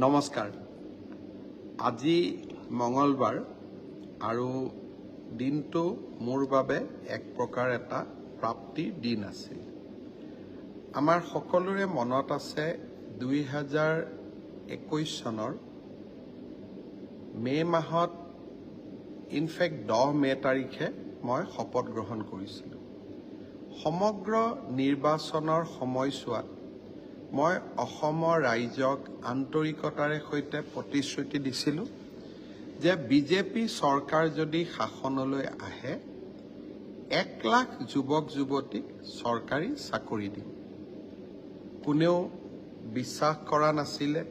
নমস্কাৰ। আজি মঙলবাৰ আৰু দিনটো মোৰ বাবে এক প্ৰকাৰ এটা প্ৰাপ্তিৰ দিন আছিল। আমাৰ সকলোৰে মনত আছে 2021 চনৰ মে মাহত ইনফেক্ট 10 মে তাৰিখে মই শপত গ্ৰহণ কৰিছিলোঁ। সমগ্ৰ নিৰ্বাচনৰ সময়ছোৱাত মই অসমৰ ৰাইজক আন্তৰিকতাৰে সৈতে প্ৰতিশ্ৰুতি দিছিলোঁ যে বিজেপি চৰকাৰ যদি শাসনলৈ আহে 1 লাখ যুৱক যুৱতীক চৰকাৰী চাকৰি দিম। কোনেও বিশ্বাস কৰা নাছিলে।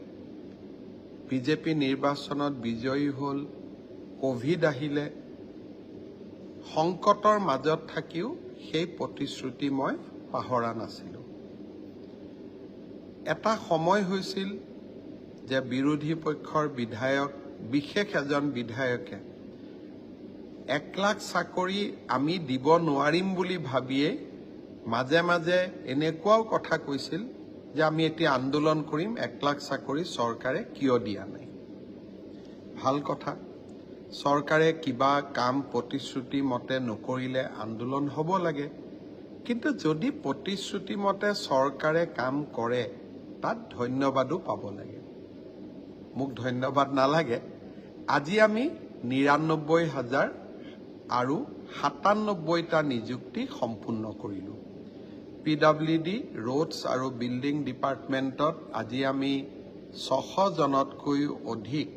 বিজেপি নিৰ্বাচনত বিজয়ী হ'ল, কোভিড আহিলে, সংকটৰ মাজত থাকিও সেই প্ৰতিশ্ৰুতি মই পাহৰা নাছিলোঁ। এটা সময় হৈছিল যে বিৰোধী পক্ষৰ বিধায়ক, বিশেষ এজন বিধায়কে 1 লাখ চাকৰি আমি দিব নোৱাৰিম বুলি ভাবিয়ে মাজে মাজে এনেকুৱাও কথা কৈছিল যে আমি এতিয়া আন্দোলন কৰিম, 1 লাখ চাকৰি চৰকাৰে কিয় দিয়া নাই। ভাল কথা, চৰকাৰে কিবা কাম প্ৰতিশ্ৰুতি মতে নকৰিলে আন্দোলন হ'ব লাগে, কিন্তু যদি প্ৰতিশ্ৰুতি মতে চৰকাৰে কাম কৰে তাত ধন্যবাদো পাব লাগে। মোক ধন্যবাদ নালাগে। আজি আমি ৯৯,০০০ আৰু ৯৭টা নিযুক্তি সম্পূৰ্ণ কৰিলোঁ। PWD ৰোডছ আৰু বিল্ডিং ডিপাৰ্টমেণ্টত আজি আমি ৬০০ জনতকৈও অধিক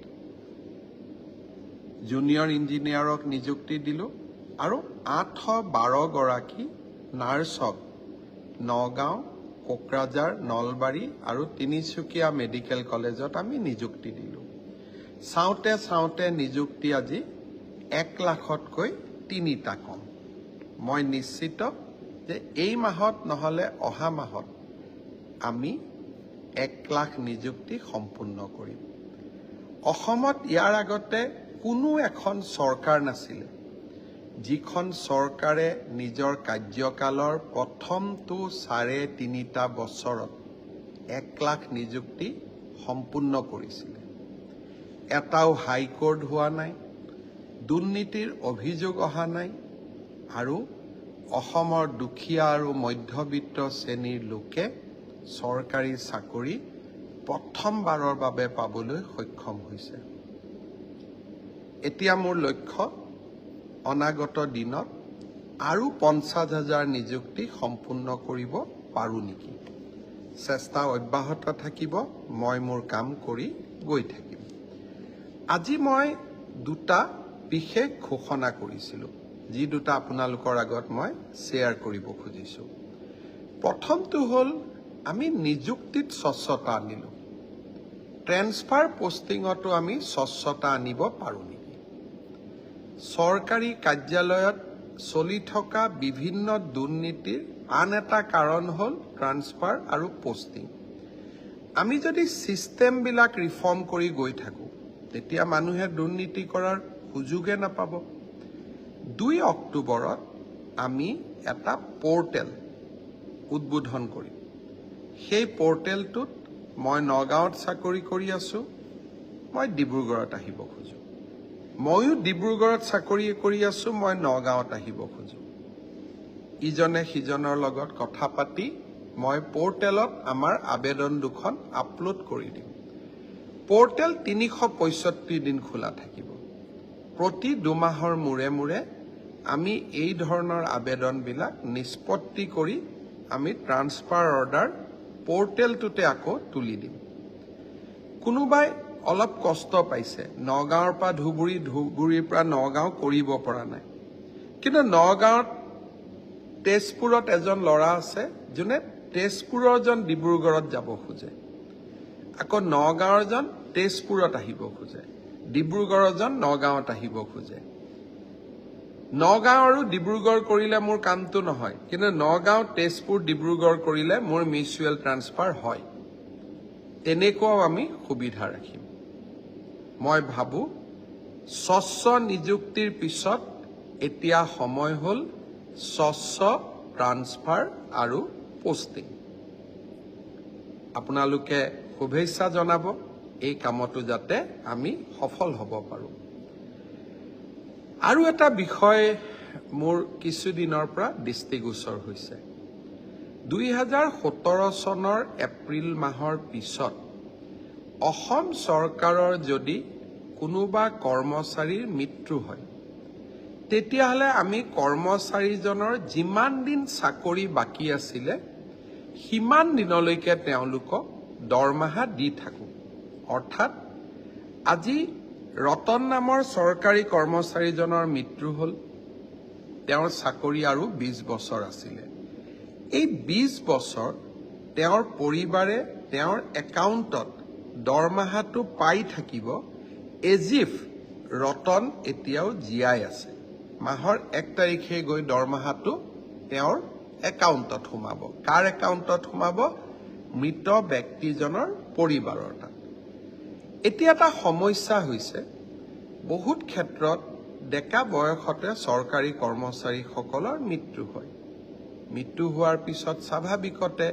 জুনিয়ৰ ইঞ্জিনিয়াৰক নিযুক্তি দিলোঁ আৰু ৮১২ গৰাকী নাৰ্ছক নগাঁও, কোকৰাঝাৰ, নলবাৰী আৰু তিনিচুকীয়া মেডিকেল কলেজত আমি নিযুক্তি দিলোঁ। চাওঁতে চাওঁতে নিযুক্তি আজি 1 লাখতকৈ 3টা কম। মই নিশ্চিত যে এই মাহত নহ'লে অহা মাহত আমি 1 লাখ নিযুক্তি সম্পূৰ্ণ কৰিম। অসমত ইয়াৰ আগতে কোনো এখন চৰকাৰ নাছিলে যিখন চৰকাৰে নিজৰ কাৰ্যকালৰ প্ৰথমটো 3.5টা বছৰত 1 লাখ নিযুক্তি সম্পূৰ্ণ কৰিছিলে। এটাও হাইকোৰ্ট হোৱা নাই, দুৰ্নীতিৰ অভিযোগ অহা নাই আৰু অসমৰ দুখীয়া আৰু মধ্যবিত্ত শ্ৰেণীৰ লোকে চৰকাৰী চাকৰি প্ৰথমবাৰৰ বাবে পাবলৈ সক্ষম হৈছে। এতিয়া মোৰ লক্ষ্য অনাগত দিনত আৰু 50,000 নিযুক্তি সম্পূৰ্ণ কৰিব পাৰোঁ নেকি। চেষ্টা অব্যাহত থাকিব, মই মোৰ কাম কৰি গৈ থাকিম। আজি মই 2টা বিশেষ ঘোষণা কৰিছিলোঁ, যি 2টা আপোনালোকৰ আগত মই শ্বেয়াৰ কৰিব খুজিছোঁ। প্ৰথমটো হ'ল আমি নিযুক্তিত স্বচ্ছতা আনিলোঁ। ট্ৰেন্সফাৰ পষ্টিঙতো আমি স্বচ্ছতা আনিব পাৰোঁ নেকি। চৰকাৰী কাৰ্যালয়ত চলি থকা বিভিন্ন দুৰ্নীতিৰ আন এটা কাৰণ হ'ল ট্ৰান্সফাৰ আৰু পষ্টিং। আমি যদি ছিষ্টেমবিলাক ৰিফৰ্ম কৰি গৈ থাকোঁ তেতিয়া মানুহে দুৰ্নীতি কৰাৰ সুযোগে নাপাব। 2 অক্টোবৰত আমি এটা পৰ্টেল উদ্বোধন কৰিম। সেই পৰ্টেলটোত মই নগাঁৱত চাকৰি কৰি আছোঁ, মই ডিব্ৰুগড়ত আহিব খোজোঁ। ময়ো ডিব্ৰুগড়ত চাকৰি কৰি আছোঁ, মই নগাঁৱত আহিব খোজোঁ। ইজনে সিজনৰ লগত কথা পাতি মই পৰ্টেলত আমাৰ আবেদন 2খন আপলোড কৰি দিম। পৰ্টেল 365 দিন খোলা থাকিব। প্ৰতি 2 মাহৰ মূৰে মূৰে আমি এই ধৰণৰ আবেদনবিলাক নিষ্পত্তি কৰি আমি ট্ৰান্সফাৰ অৰ্ডাৰ পৰ্টেলটোতে আকৌ তুলি দিম। কোনোবাই অলপ কষ্ট পাইছে, নগাঁৱৰ পৰা ধুবুৰী, ধুবুৰীৰ পৰা নগাঁও কৰিব পৰা নাই, কিন্তু নগাঁৱত তেজপুৰত এজন ল'ৰা আছে যোনে তেজপুৰৰ জন ডিব্ৰুগড়ত যাব খোজে, আকৌ নগাঁৱৰ জন তেজপুৰত আহিব খোজে, ডিব্ৰুগড়ৰ জন নগাঁৱত আহিব খোজে। নগাঁও আৰু ডিব্ৰুগড় কৰিলে মোৰ কামটো নহয়, কিন্তু নগাঁও, তেজপুৰ, ডিব্ৰুগড় কৰিলে মোৰ মিউচুৱেল ট্ৰান্সফাৰ হয়। তেনেকুৱাও আমি সুবিধা ৰাখিম। মই ভাবোঁ স্বচ্ছ নিযুক্তিৰ পিছত এতিয়া সময় হ'ল স্বচ্ছ ট্ৰান্সফাৰ আৰু পষ্টিং। আপোনালোকে শুভেচ্ছা জনাব। এই কামতো যাতে আমি সফল হ'ব পাৰোঁ। আৰু এটা বিষয় মোৰ কিছুদিনৰ পৰা দৃষ্টিগোচৰ হৈছে। 2017 চনৰ এপ্ৰিল মাহৰ পিছত অসম চৰকাৰৰ যদি কোনোবা কৰ্মচাৰীৰ মৃত্যু হয়, তেতিয়াহ'লে আমি কৰ্মচাৰীজনৰ যিমান দিন চাকৰি বাকী আছিলে সিমান দিনলৈকে তেওঁলোকক দৰমহা দি থাকোঁ। অৰ্থাৎ আজি ৰতন নামৰ চৰকাৰী কৰ্মচাৰীজনৰ মৃত্যু হ'ল, তেওঁৰ চাকৰি আৰু 20 বছৰ আছিলে। এই 20 বছৰ তেওঁৰ পৰিবাৰে তেওঁৰ একাউণ্টত দৰমহাটো পাই থাকিব এজ ইফ ৰতন এতিয়াও জীয়াই আছে। মাহৰ 1 তাৰিখে গৈ দৰমহাটো তেওঁৰ একাউণ্টত সোমাব। কাৰ একাউণ্টত সোমাব? মৃত ব্যক্তিজনৰ পৰিবাৰৰ তাত। এতিয়া এটা সমস্যা হৈছে, বহুত ক্ষেত্ৰত ডেকা বয়সতে চৰকাৰী কৰ্মচাৰীসকলৰ মৃত্যু হয়। মৃত্যু হোৱাৰ পিছত স্বাভাৱিকতে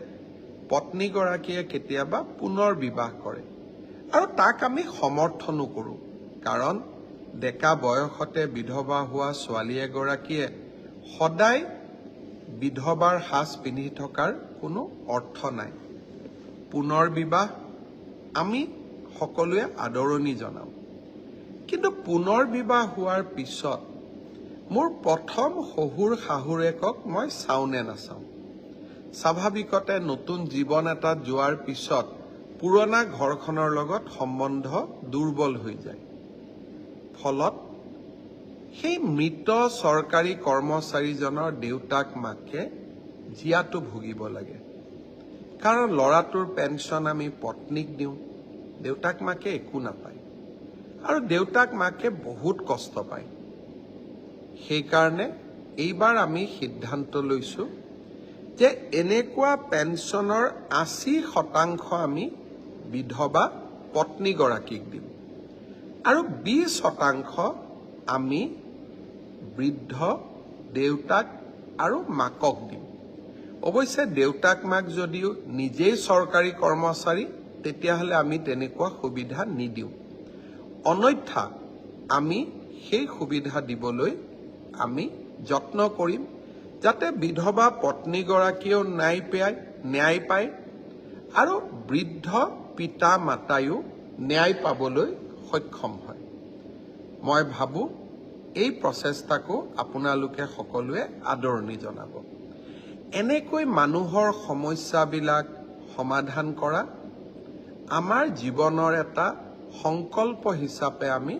পত্নীগৰাকীয়ে কেতিয়াবা পুনৰ বিবাহ কৰে, আৰু তাক আমি সমৰ্থনো কৰোঁ। কাৰণ ডেকা বয়সতে বিধৱা হোৱা ছোৱালী এগৰাকীয়ে সদায় বিধৱাৰ সাজ পিন্ধি থকাৰ কোনো অৰ্থ নাই। পুনৰ বিবাহ আমি সকলোৱে আদৰণি জনাওঁ। কিন্তু পুনৰ বিবাহ হোৱাৰ পিছত মোৰ প্ৰথম শহুৰ শাহুৰেকক মই চাওঁ নে নাচাওঁ। স্বাভাৱিকতে নতুন জীৱন এটাত যোৱাৰ পিছত পুৰণা ঘৰখনৰ লগত সম্বন্ধ দুৰ্বল হৈ যায়। ফলত সেই মৃত চৰকাৰী কৰ্মচাৰীজনৰ দেউতাক মাকে জীয়াটো ভুগিব লাগে। কাৰণ ল'ৰাটোৰ পেঞ্চন আমি পত্নীক দিওঁ, দেউতাক মাকে একো নাপায়, আৰু দেউতাক মাকে বহুত কষ্ট পায়। সেইকাৰণে এইবাৰ আমি সিদ্ধান্ত লৈছোঁ যে এনেকুৱা পেঞ্চনৰ 80% আমি বিধৱা পত্নীগৰাকীক দিম, আৰু 20% আমি বৃদ্ধ দেউতাক আৰু মাকক দিম। অৱশ্যে দেউতাক মাক যদিও নিজেই চৰকাৰী কৰ্মচাৰী, তেতিয়াহ'লে আমি তেনেকুৱা সুবিধা নিদিওঁ। অন্যথা আমি সেই সুবিধা দিবলৈ আমি যত্ন কৰিম, যাতে বিধৱা পত্নীগৰাকীয়েও ন্যায় পায় আৰু বৃদ্ধ পিতা মাতায়ো ন্যায় পাবলৈ সক্ষম হয়। মই ভাবোঁ এই প্ৰচেষ্টাকো আপোনালোকে সকলোৱে আদৰণি জনাব। এনেকৈ মানুহৰ সমস্যাবিলাক সমাধান কৰা আমাৰ জীৱনৰ এটা সংকল্প হিচাপে আমি